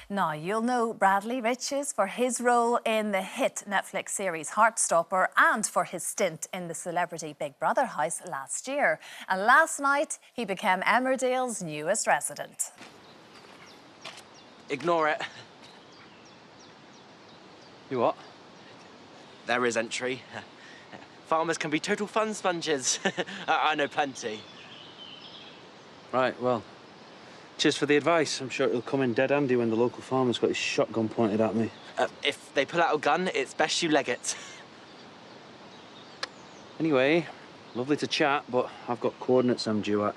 Now, you'll know Bradley Riches for his role in the hit Netflix series Heartstopper and for his stint in the celebrity Big Brother house last year. And last night, he became Emmerdale's newest resident. Ignore it. You what? There is entry. Farmers can be total fun sponges. I know plenty. Right, well, cheers for the advice. I'm sure it'll come in dead handy when the local farmer's got his shotgun pointed at me. If they pull out a gun, it's best you leg it. Anyway, lovely to chat, but I've got coordinates I'm due at.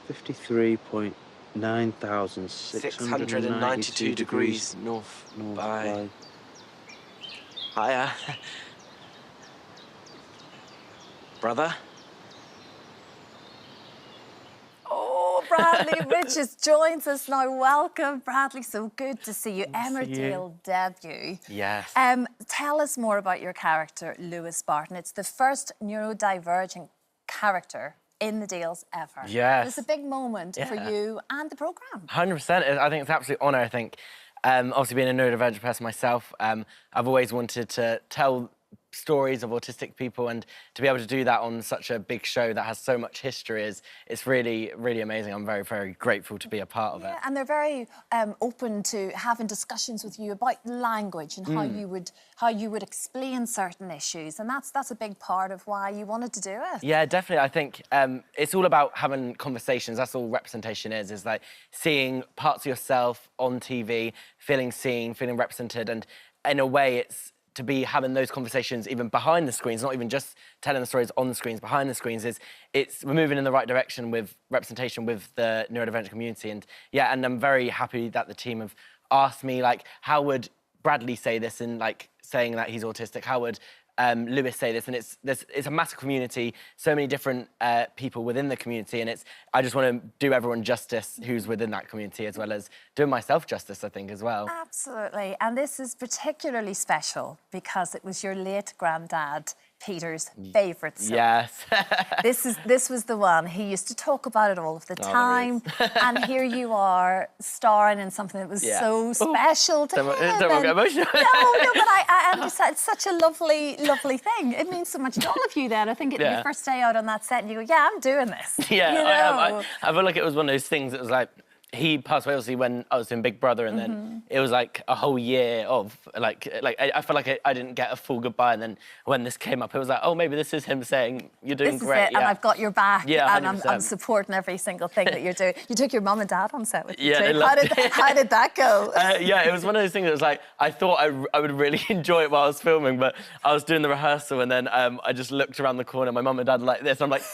53,9,692 degrees north by... Hiya. Brother? Oh, Bradley Riches joins us now. Welcome, Bradley. So good to see you. Emmerdale debut. Yes. Tell us more about your character, Lewis Barton. It's the first neurodivergent character in the Dales ever. Yes. It's a big moment for you and the programme. 100%. I think it's an absolute honour. I think, obviously being a neurodivergent person myself, I've always wanted to tell stories of autistic people, and to be able to do that on such a big show that has so much history it's really, really amazing. I'm very, very grateful to be a part of it. And they're very open to having discussions with you about language and how you would explain certain issues, and that's a big part of why you wanted to do it. Yeah, definitely. I think it's all about having conversations. That's all representation is like seeing parts of yourself on TV, feeling seen, feeling represented, and in a way it's to be having those conversations even behind the screens, not even just telling the stories on the screens, behind the screens, we're moving in the right direction with representation with the neurodivergent community. And yeah, and I'm very happy that the team have asked me, like, how would Bradley say this, and like saying that he's autistic, how would Lewis say this? And it's a massive community, so many different people within the community, and I just want to do everyone justice who's within that community, as well as doing myself justice, I think, as well. Absolutely. And this is particularly special because it was your late granddad Peter's favourite song. Yes. This was the one. He used to talk about it all of the time. And here you are starring in something that was so special to him. Don't get emotional. No, but I understand. It's such a lovely, lovely thing. It means so much to all of you then. I think your first day out on that set and you go, yeah, I'm doing this. Yeah, you know? I feel like it was one of those things that was like, he passed away obviously when I was in Big Brother, and then it was like a whole year of like I felt like I didn't get a full goodbye, and then when this came up, it was like, oh, maybe this is him saying you're doing great. This is it, and I've got your back, yeah, and I'm supporting every single thing that you're doing. You took your mum and dad on set with you too. How did that go? Yeah, it was one of those things that was like, I thought I would really enjoy it while I was filming, but I was doing the rehearsal, and then I just looked around the corner, my mum and dad were like this, and I'm like,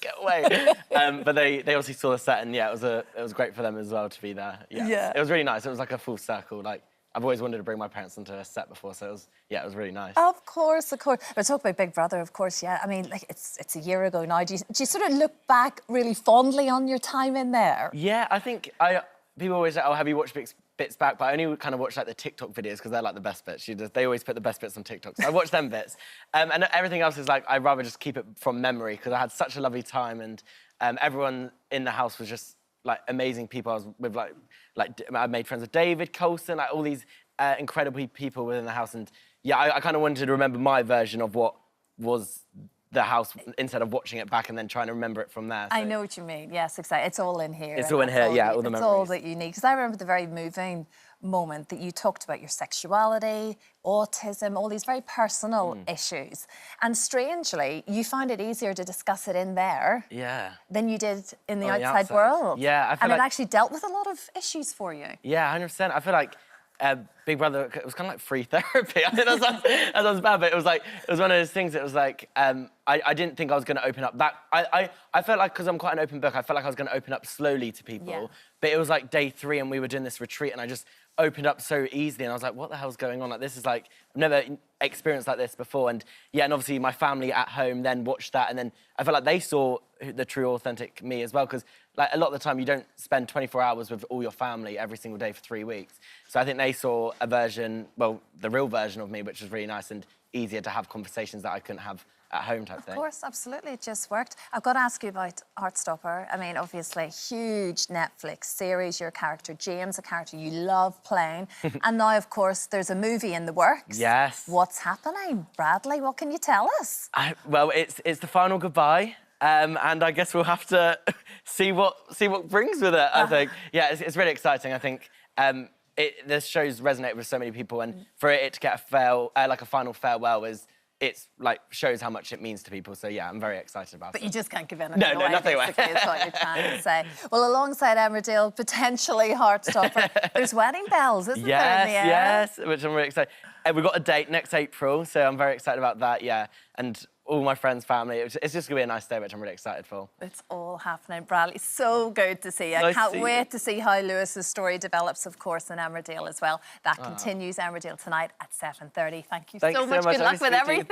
get away. But they obviously saw the set, and yeah, it was great for them as well to be there. Yeah. It was really nice. It was like a full circle. Like, I've always wanted to bring my parents onto a set before, so it was really nice. Of course. But talk about Big Brother, of course, yeah. I mean, like, it's a year ago now. Do you sort of look back really fondly on your time in there? Yeah, I think people always say, oh, have you watched bits back? But I only kind of watch like the TikTok videos because they're like the best bits. They always put the best bits on TikTok. So I watch them bits. And everything else is like, I'd rather just keep it from memory because I had such a lovely time, and everyone in the house was just like amazing people. I was with like I made friends with David Coulson, like all these incredible people within the house. And yeah, I kind of wanted to remember my version of what was the house instead of watching it back and then trying to remember it from there. So. I know what you mean. Yes, exactly. It's all in here. It's all in here, yeah, all the memories. It's all that you need. Because I remember the very moving moment that you talked about your sexuality, autism, all these very personal issues. And strangely, you found it easier to discuss it in there than you did in the outside world. Yeah, I feel it actually dealt with a lot of issues for you. Yeah, 100%. I feel like Big Brother, it was kind of like free therapy. I think that sounds bad, but it was one of those things that was like, I didn't think I was going to open up that. I felt like, because I'm quite an open book, I felt like I was going to open up slowly to people. But it was like day 3 and we were doing this retreat and I just opened up so easily and I was like, what the hell's going on? Like, this is like, I've never experienced like this before. And yeah, and obviously my family at home then watched that, and then I felt like they saw the true, authentic me as well, because like a lot of the time you don't spend 24 hours with all your family every single day for 3 weeks. So I think they saw a version, well, the real version of me, which was really nice and easier to have conversations that I couldn't have at home type thing. Of course, absolutely, it just worked. I've got to ask you about Heartstopper. I mean, obviously, huge Netflix series, your character James, a character you love playing. And now, of course, there's a movie in the works. Yes. What's happening? Bradley, what can you tell us? Well, it's the final goodbye. And I guess we'll have to see what brings with it, I think. Yeah, it's really exciting. I think the shows resonate with so many people, and for it to get a final farewell shows how much it means to people. So yeah, I'm very excited about it. But you just can't give anything No, away, nothing away. basically, is what you're trying to say. Well, alongside Emmerdale, potentially Heartstopper, there's Wedding Bells, isn't there, in the air? Yes, which I'm really excited. We've got a date next April, so I'm very excited about that, yeah. And all my friends, family, it's just going to be a nice day, which I'm really excited for. It's all happening, Bradley. So good to see you. Nice Can't to see wait you. to see how Lewis's story develops, of course, in Emmerdale as well. That continues Emmerdale tonight at 7:30. Thank you Thanks so much. so much. Good luck Nice with to meet you. everything.